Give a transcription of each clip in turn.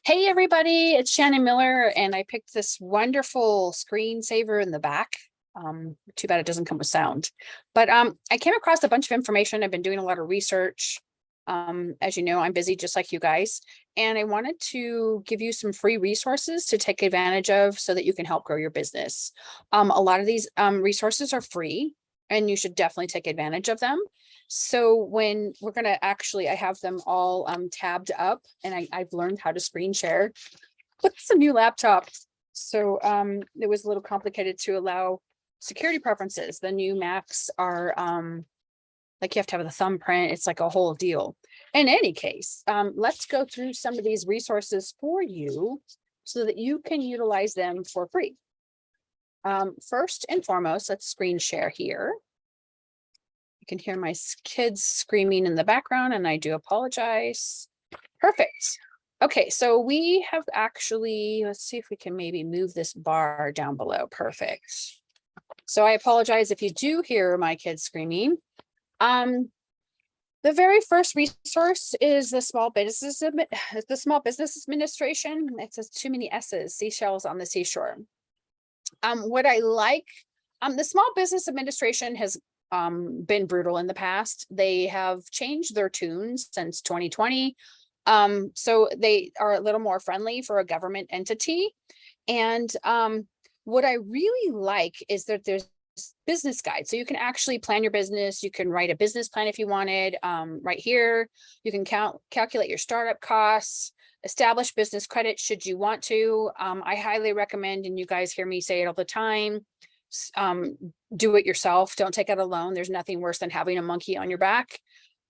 Hey everybody, it's Shannon Miller, and I picked this wonderful screensaver in the back. Too bad it doesn't come with sound. But I came across a bunch of information. I've been doing a lot of research. As you know, I'm busy just like you guys, and I wanted to give you some free resources to take advantage of so that you can help grow your business. A lot of these resources are free, and you should definitely take advantage of them. So when we're going to actually, I have them all tabbed up, and I've learned how to screen share with some new laptop. So it was a little complicated to allow security preferences. The new Macs are like you have to have the thumbprint. It's like a whole deal. In any case, let's go through some of these resources for you so that you can utilize them for free. First and foremost, let's screen share here. You can hear my kids screaming in the background, and I do apologize. Perfect. Okay, so we have actually, let's see if we can maybe move this bar down below. Perfect. So I apologize if you do hear my kids screaming. The very first resource is the Small Business Administration. It says too many S's, seashells on the seashore. What I like, the Small Business Administration has been brutal in the past. They have changed their tunes since 2020. So they are a little more friendly for a government entity. And what I really like is that there's business guide. So you can actually plan your business. You can write a business plan if you wanted. Right here, you can calculate your startup costs, establish business credit should you want to. I highly recommend, and you guys hear me say it all the time, do it yourself. Don't take out a loan. There's nothing worse than having a monkey on your back.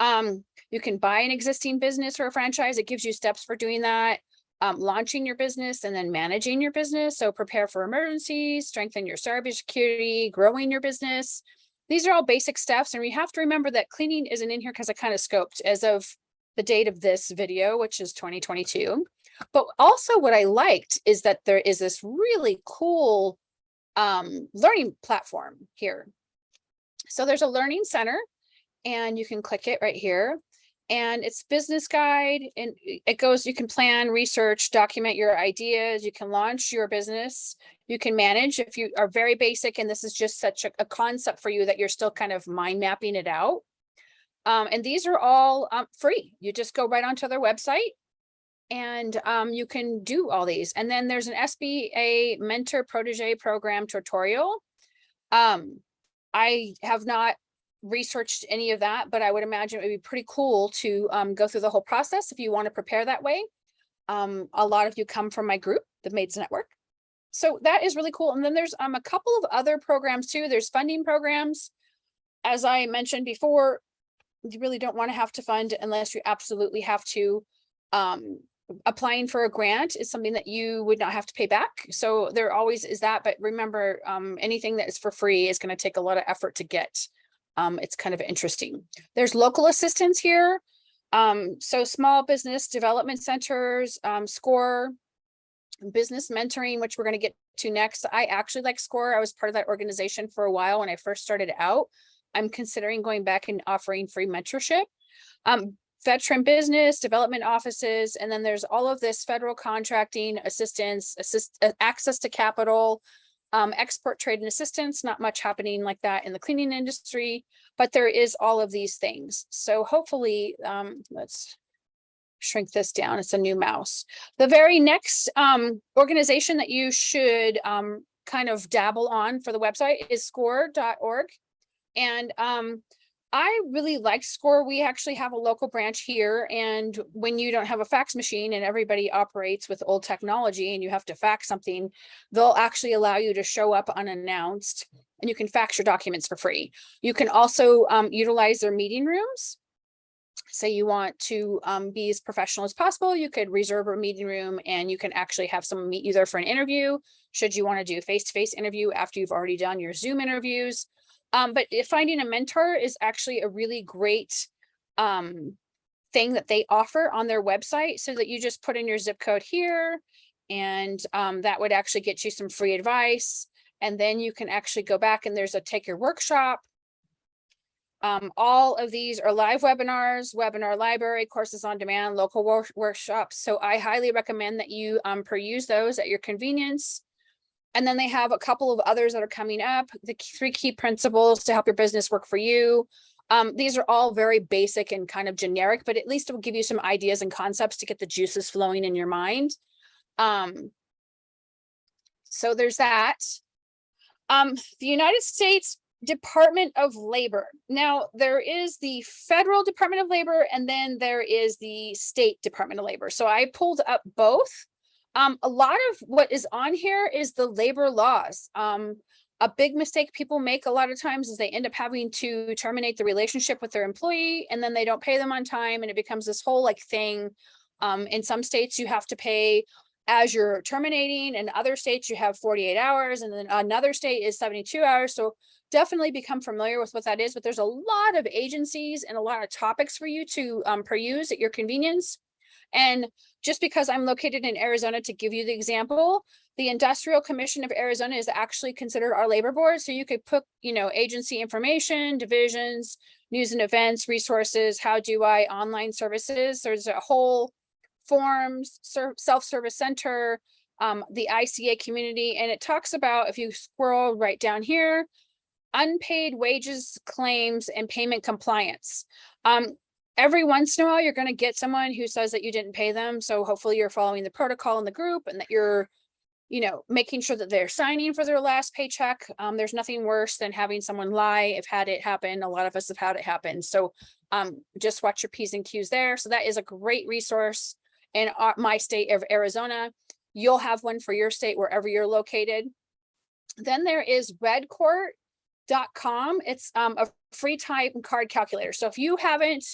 You can buy an existing business or a franchise. It gives you steps for doing that. Launching your business and then managing your business. So prepare for emergencies, strengthen your cybersecurity, growing your business. These are all basic steps. And we have to remember that cleaning isn't in here because I kind of scoped as of the date of this video, which is 2022. But also what I liked is that there is this really cool learning platform here. So there's a learning center, and you can click it right here. And it's business guide, and it goes, you can plan, research, document your ideas, you can launch your business, you can manage if you are very basic, and this is just such a concept for you that you're still kind of mind mapping it out. And these are all free. You just go right onto their website, and you can do all these. And then there's an SBA mentor protege program tutorial. I have not researched any of that, but I would imagine it would be pretty cool to go through the whole process if you want to prepare that way. A lot of you come from my group, the Maids Network. So that is really cool. And then there's a couple of other programs too. There's funding programs. As I mentioned before, you really don't want to have to fund unless you absolutely have to. Applying for a grant is something that you would not have to pay back. So there always is that. But remember, anything that is for free is going to take a lot of effort to get. It's kind of interesting. There's local assistance here. So small business development centers, SCORE, business mentoring, which we're going to get to next. I actually like SCORE. I was part of that organization for a while when I first started out. I'm considering going back and offering free mentorship. Veteran business development offices, and then there's all of this federal contracting assistance, access to capital, export trade and assistance. Not much happening like that in the cleaning industry, but there is all of these things. So hopefully, let's shrink this down. It's a new mouse. The very next organization that you should kind of dabble on for the website is score.org. And I really like SCORE. We actually have a local branch here, and when you don't have a fax machine and everybody operates with old technology and you have to fax something, they'll actually allow you to show up unannounced, and you can fax your documents for free. You can also utilize their meeting rooms. Say you want to be as professional as possible, you could reserve a meeting room, and you can actually have someone meet you there for an interview, should you want to do a face-to-face interview after you've already done your Zoom interviews. But finding a mentor is actually a really great thing that they offer on their website, so that you just put in your zip code here, and that would actually get you some free advice. And then you can actually go back, and there's a take your workshop. All of these are live webinars, webinar library, courses on demand, local workshops. So I highly recommend that you peruse those at your convenience. And then they have a couple of others that are coming up, the 3 key principles to help your business work for you. These are all very basic and kind of generic, but at least it will give you some ideas and concepts to get the juices flowing in your mind. So there's that. The United States Department of Labor. Now, there is the Federal Department of Labor, and then there is the State Department of Labor. So I pulled up both. A lot of what is on here is the labor laws. A big mistake people make a lot of times is they end up having to terminate the relationship with their employee, and then they don't pay them on time, and it becomes this whole like thing. In some states, you have to pay as you're terminating. In other states, you have 48 hours, and then another state is 72 hours. So definitely become familiar with what that is. But there's a lot of agencies and a lot of topics for you to peruse at your convenience. And just because I'm located in Arizona, to give you the example, the Industrial Commission of Arizona is actually considered our labor board. So you could put, agency information, divisions, news and events, resources, how do I, online services. There's a whole forms, self-service center, the ICA community. And it talks about, if you scroll right down here, unpaid wages, claims, and payment compliance. Every once in a while, you're going to get someone who says that you didn't pay them. So hopefully you're following the protocol in the group, and that you're, making sure that they're signing for their last paycheck. There's nothing worse than having someone lie. I've had it happen. A lot of us have had it happen. So just watch your P's and Q's there. So that is a great resource in my state of Arizona. You'll have one for your state wherever you're located. Then there is redcourt.com. It's a free time card calculator. So if you haven't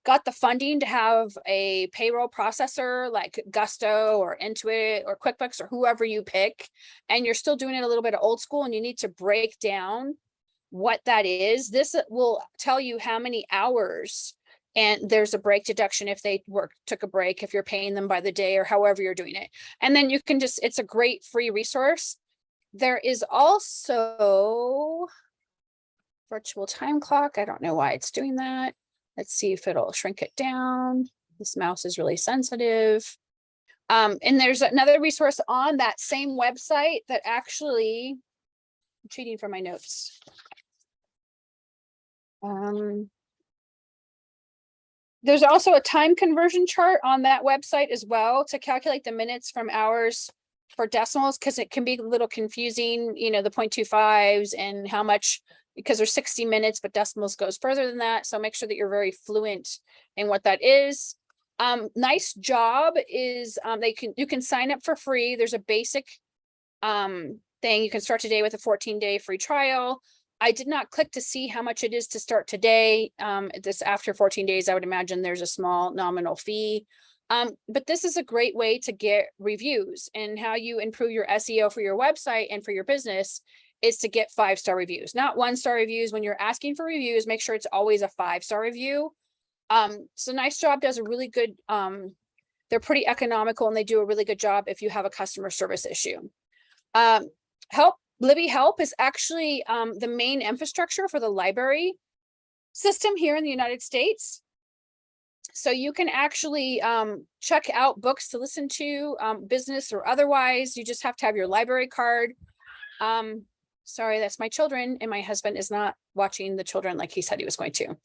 got the funding to have a payroll processor like Gusto or Intuit or QuickBooks or whoever you pick, and you're still doing it a little bit of old school, and you need to break down what that is, this will tell you how many hours, and there's a break deduction if they took a break, if you're paying them by the day or however you're doing it. And then you can it's a great free resource. There is also virtual time clock. I don't know why it's doing that. Let's see if it'll shrink it down. This mouse is really sensitive. And there's another resource on that same website that actually, I'm cheating for my notes. There's also a time conversion chart on that website as well to calculate the minutes from hours for decimals, because it can be a little confusing, the 0.25s and how much, because there's 60 minutes, but decimals goes further than that. So make sure that you're very fluent in what that is. Nice Job is, you can sign up for free. There's a basic thing. You can start today with a 14-day free trial. I did not click to see how much it is to start today. This after 14 days, I would imagine there's a small nominal fee. But this is a great way to get reviews, and how you improve your SEO for your website and for your business is to get 5-star reviews, not 1-star reviews. When you're asking for reviews, make sure it's always a 5-star review. So Nice Job does a really good, they're pretty economical, and they do a really good job if you have a customer service issue. Libby Help is actually the main infrastructure for the library system here in the United States. So you can actually check out books to listen to, business or otherwise. You just have to have your library card. Sorry, that's my children, and my husband is not watching the children like he said he was going to.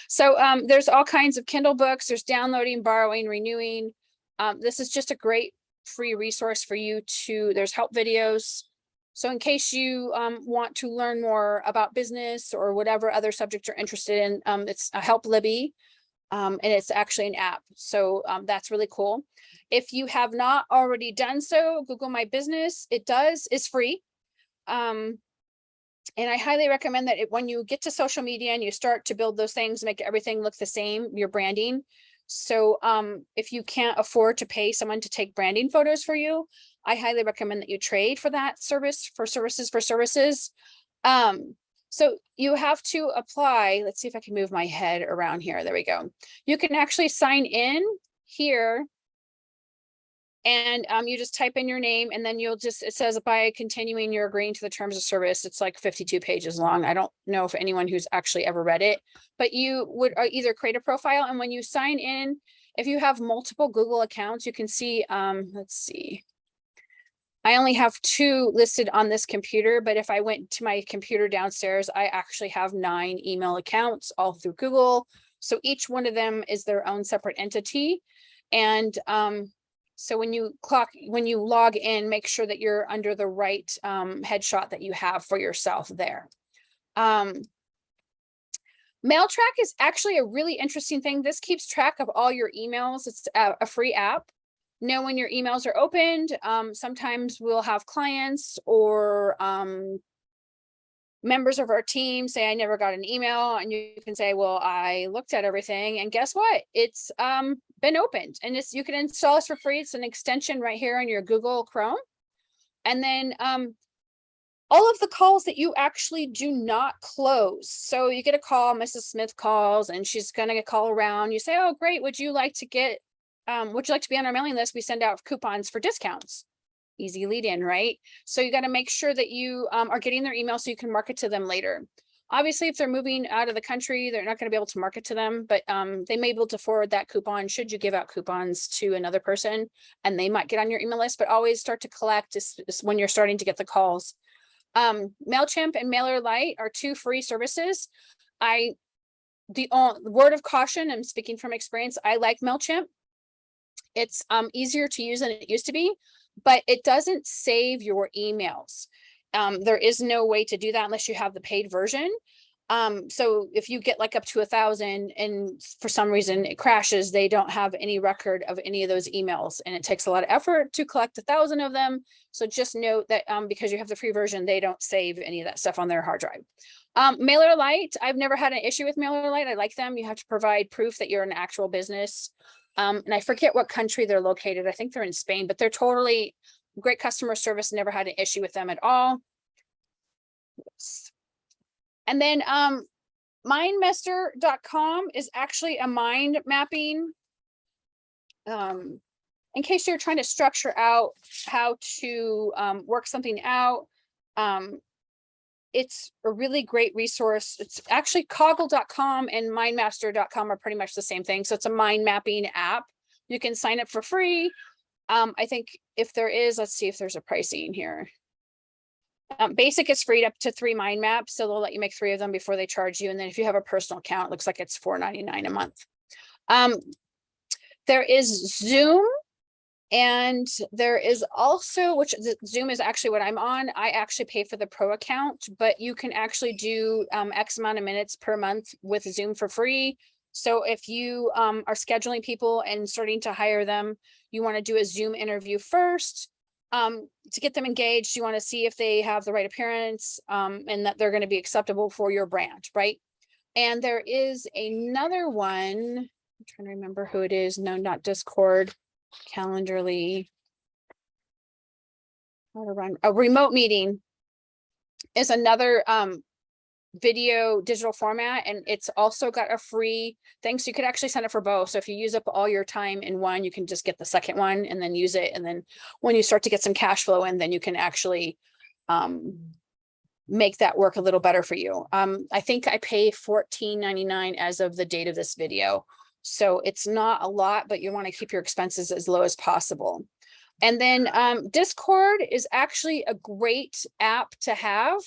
So there's all kinds of Kindle books. There's downloading, borrowing, renewing. This is just a great free resource for you there's help videos. So in case you want to learn more about business or whatever other subject you're interested in, it's a Help Libby. And it's actually an app. So that's really cool. If you have not already done so, Google My Business. It's free. And I highly recommend that when you get to social media and you start to build those things, make everything look the same, your branding. So if you can't afford to pay someone to take branding photos for you, I highly recommend that you trade for that service, for services. So you have to apply. Let's see if I can move my head around here. There we go. You can actually sign in here And you just type in your name, and then it says by continuing, you're agreeing to the terms of service. It's like 52 pages long. I don't know if anyone who's actually ever read it, but you would either create a profile, and when you sign in, if you have multiple Google accounts, you can see, let's see. I only have 2 listed on this computer, but if I went to my computer downstairs, I actually have 9 email accounts all through Google. So each one of them is their own separate entity. And so when you log in, make sure that you're under the right headshot that you have for yourself there. MailTrack is actually a really interesting thing. This keeps track of all your emails. It's a free app. Know when your emails are opened. Sometimes we'll have clients or members of our team say, I never got an email, and you can say, well, I looked at everything, and guess what? It's been opened, and you can install this for free. It's an extension right here on your Google Chrome. And then all of the calls that you actually do not close. So you get a call, Mrs. Smith calls, and she's gonna call around. You say, oh, great, would you like to be on our mailing list? We send out coupons for discounts. Easy lead in, right? So you got to make sure that you are getting their email so you can market to them later. Obviously, if they're moving out of the country, they're not going to be able to market to them, but they may be able to forward that coupon should you give out coupons to another person, and they might get on your email list. But always start to collect when you're starting to get the calls. MailChimp and MailerLite are 2 free services. The word of caution, I'm speaking from experience, I like MailChimp. It's easier to use than it used to be, but it doesn't save your emails. There is no way to do that unless you have the paid version. So if you get like up to 1,000 and for some reason it crashes, they don't have any record of any of those emails, and it takes a lot of effort to collect 1,000 of them. So just note that because you have the free version, they don't save any of that stuff on their hard drive. MailerLite, I've never had an issue with MailerLite. I like them. You have to provide proof that you're an actual business. And I forget what country they're located. I think they're in Spain, but they're totally great customer service. Never had an issue with them at all. And then mindmaster.com is actually a mind mapping. In case you're trying to structure out how to work something out. It's a really great resource. It's actually coggle.com and mindmaster.com are pretty much the same thing. So it's a mind mapping app. You can sign up for free. I think if there is, let's see if there's a pricing here. Basic is free up to 3 mind maps. So they'll let you make 3 of them before they charge you. And then if you have a personal account, it looks like it's $4.99 a month. There is Zoom. And there is also, which Zoom is actually what I'm on. I actually pay for the pro account, but you can actually do X amount of minutes per month with Zoom for free. So if you are scheduling people and starting to hire them, you want to do a Zoom interview first to get them engaged. You want to see if they have the right appearance and that they're going to be acceptable for your brand, right? And there is another one. I'm trying to remember who it is. No, not Discord. Calendarly, how to run a remote meeting is another video digital format, and it's also got a free thing, so you could actually sign up for both. So if you use up all your time in one, you can just get the second one and then use it, and then when you start to get some cash flow in, then you can actually make that work a little better for you. I think I pay $14.99 as of the date of this video. So it's not a lot, but you want to keep your expenses as low as possible. And then Discord is actually a great app to have.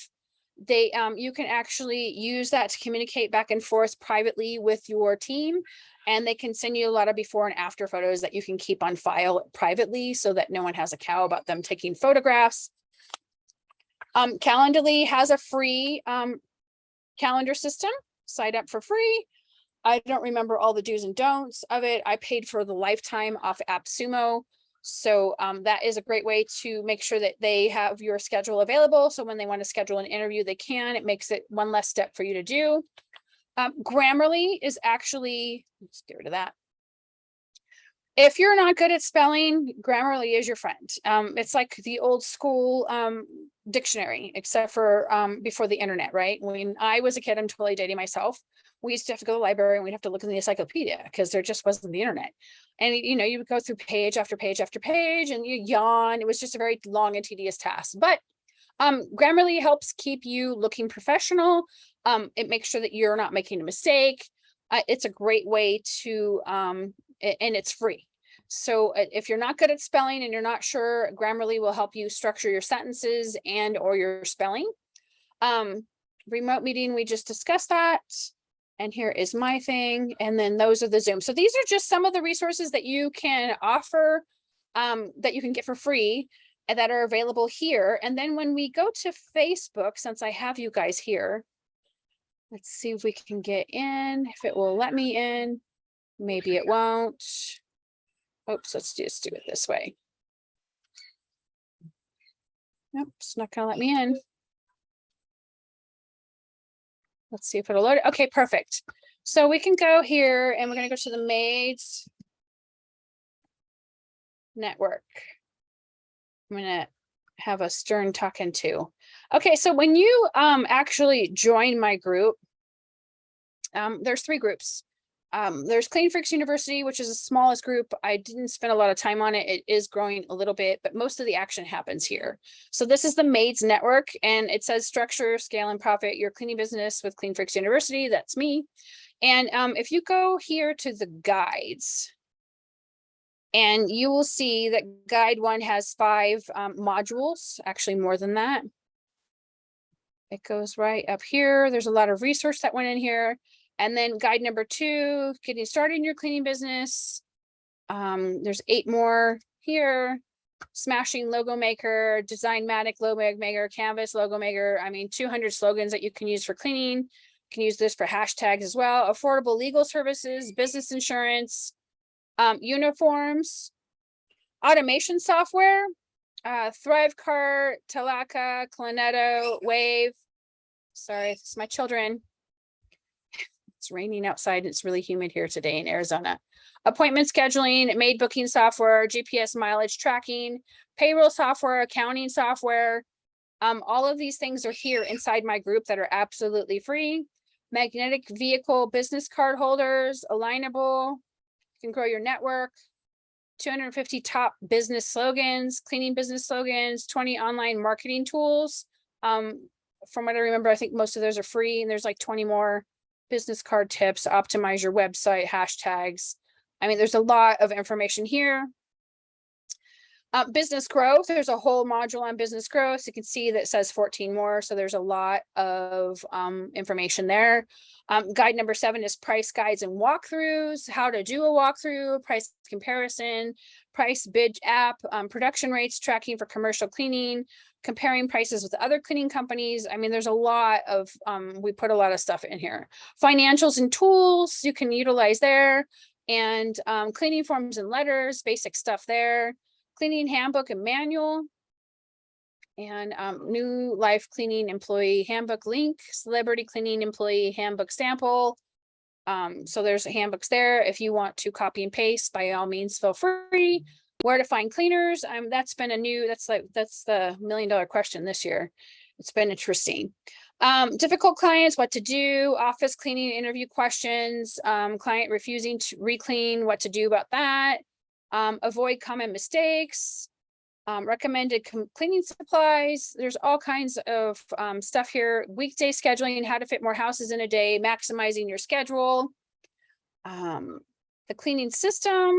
You can actually use that to communicate back and forth privately with your team. And they can send you a lot of before and after photos that you can keep on file privately so that no one has a cow about them taking photographs. Calendly has a free calendar system. Sign up for free. I don't remember all the do's and don'ts of it. I paid for the lifetime off AppSumo. So that is a great way to make sure that they have your schedule available. So when they want to schedule an interview, they can. It makes it one less step for you to do. Grammarly is actually, let's get rid of that. If you're not good at spelling, Grammarly is your friend. It's like the old school dictionary, except for before the internet, right? When I was a kid, I'm totally dating myself. we used to have to go to the library and we'd have to look in the encyclopedia because there just wasn't the internet. And you would go through page after page after page and you yawn. It was just a very long and tedious task. But Grammarly helps keep you looking professional. It makes sure that you're not making a mistake. It's a great way to, and it's free. So if you're not good at spelling and you're not sure, Grammarly will help you structure your sentences and or your spelling. Remote meeting, we just discussed that. And here is my thing. And then those are the Zoom. So these are just some of the resources that you can offer, that you can get for free and that are available here. And then when we go to Facebook, since I have you guys here, let's see if we can get in, if it will let me in. Maybe it won't. Oops, let's just do it this way. Nope, it's not gonna let me in. Let's see if it'll load it. Okay, perfect. So we can go here and we're gonna go to the Maids Network. I'm gonna have a stern talking to. Okay, so when you actually join my group, there's 3 groups. There's Clean Freaks University, which is the smallest group. I didn't spend a lot of time on it. It is growing a little bit, but most of the action happens here. So this is the Maids Network, and it says structure, scale, and profit your cleaning business with Clean Freaks University. That's me. And if you go here to the guides, and you will see that guide 1 has 5 modules, actually more than that. It goes right up here. There's a lot of research that went in here. And then guide number 2, getting started in your cleaning business. There's 8 more here. Smashing logo maker, Designmatic logo maker, Canvas logo maker. I mean, 200 slogans that you can use for cleaning. You can use this for hashtags as well. Affordable legal services, business insurance, uniforms, automation software, Thrivecart, Talaka, Claneto, Wave. Sorry, it's my children. It's raining outside. It's really humid here today in Arizona. Appointment scheduling, maid booking software, GPS mileage tracking, payroll software, accounting software. All of these things are here inside my group that are absolutely free. Magnetic vehicle business card holders, alignable. You can grow your network. 250 top business slogans, cleaning business slogans, 20 online marketing tools. From what I remember, I think most of those are free, and there's like 20 more business card tips, optimize your website, hashtags. I mean, there's a lot of information here. Business growth, there's a whole module on business growth. You can see that it says 14 more. So there's a lot of information there. Guide number 7 is price guides and walkthroughs, how to do a walkthrough, price comparison, price bid app, production rates tracking for commercial cleaning, comparing prices with other cleaning companies. I mean, there's a lot of, we put a lot of stuff in here. Financials and tools you can utilize there, and cleaning forms and letters, basic stuff there. Cleaning handbook and manual, and new life cleaning employee handbook link, celebrity cleaning employee handbook sample. So there's handbooks there. If you want to copy and paste, by all means, feel free. Where to find cleaners. That's been a new, that's the $1 million question this year. It's been interesting. Difficult clients, what to do, office cleaning interview questions, client refusing to re-clean, what to do about that. Avoid common mistakes, recommended cleaning supplies. There's all kinds of stuff here. Weekday scheduling, how to fit more houses in a day, maximizing your schedule. The cleaning system,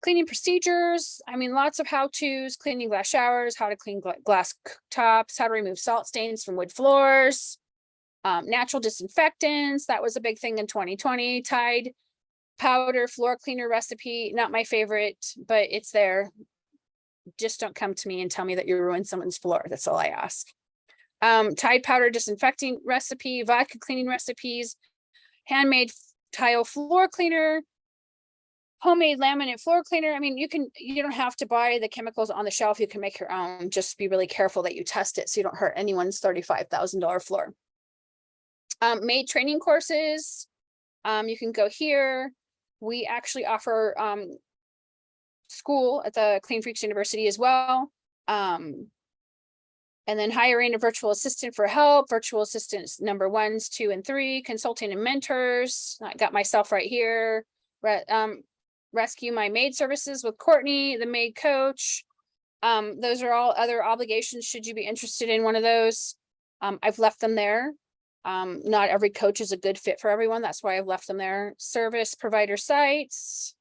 cleaning procedures. I mean, lots of how-tos, cleaning glass showers, how to clean glass cooktops, how to remove salt stains from wood floors, natural disinfectants. That was a big thing in 2020. Tide powder floor cleaner recipe, not my favorite, but it's there. Just don't come to me and tell me that you ruined someone's floor. That's all I ask. Tide powder disinfecting recipe, vodka cleaning recipes, handmade tile floor cleaner, homemade laminate floor cleaner. I mean, you don't have to buy the chemicals on the shelf. You can make your own. Just be really careful that you test it so you don't hurt anyone's $35,000 floor. Maid training courses. You can go here. We actually offer school at the Clean Freaks University as well. And then hiring a virtual assistant for help, virtual assistants number 1s, 2, and 3, consulting and mentors. I got myself right here. Rescue my maid services with Courtney, the maid coach. Those are all other obligations should you be interested in one of those. I've left them there. Not every coach is a good fit for everyone. That's why I've left them there. Service provider sites.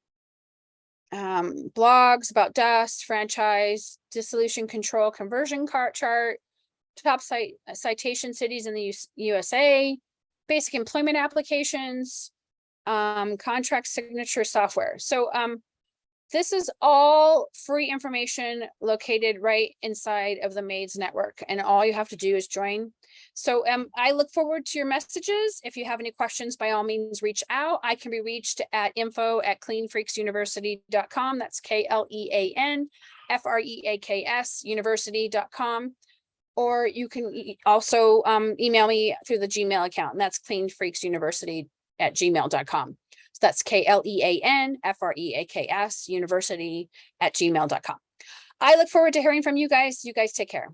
Blogs about dust, franchise, dissolution control, conversion chart, top citation cities in the USA, basic employment applications, contract signature software. So this is all free information located right inside of the Maids Network, and all you have to do is join. So I look forward to your messages. If you have any questions, by all means, reach out. I can be reached at info@cleanfreaksuniversity.com. That's KLEANFREAKS university.com. Or you can also email me through the Gmail account, and that's cleanfreaksuniversity@gmail.com. So that's KLEANFREAKS university@gmail.com. I look forward to hearing from you guys. You guys take care.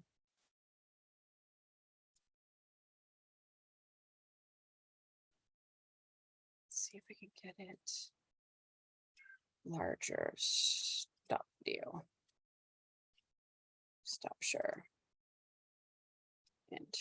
Let's see if we can get it larger. Stop view. Stop share. And